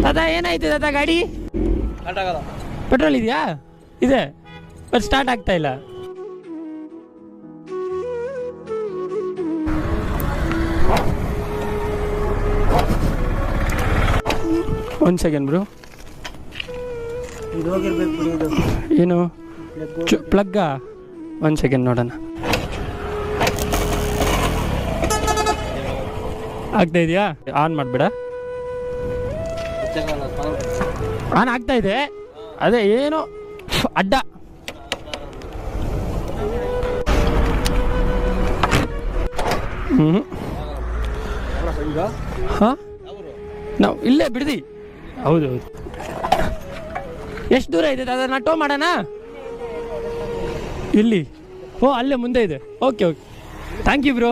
ದಾದಾ ಏನಾಯ್ತು ದಾದಾ ಗಾಡಿ ಪೆಟ್ರೋಲ್ ಇದೆಯಾ? ಇದೆ ಬಟ್ ಸ್ಟಾರ್ಟ್ ಆಗ್ತಾ ಇಲ್ಲ. ಒಂದು ಸೆಕೆಂಡ್ ಬ್ರೋ. ಏನು ಪ್ಲಗ್ಗ? ಒಂದು ಸೆಕೆಂಡ್ ನೋಡೋಣ. ಆಗ್ತಾ ಇದೆಯಾ? ಆನ್ ಮಾಡಬೇಡ. ಆನ್ ಆಗ್ತಾ ಇದೆ. ಅದೇ ಏನೋ ಅಡ್ಡ. ಹಾಂ ನಾವು ಇಲ್ಲೇ ಬಿಡ್ದಿ. ಹೌದು ಹೌದು. ಎಷ್ಟು ದೂರ ಇದೆ ದಾದಾ? ನಾ ಟೋ ಮಾಡೋಣ ಇಲ್ಲಿ? ಓ ಅಲ್ಲೇ ಮುಂದೆ ಇದೆ. Okay okay, thank you bro.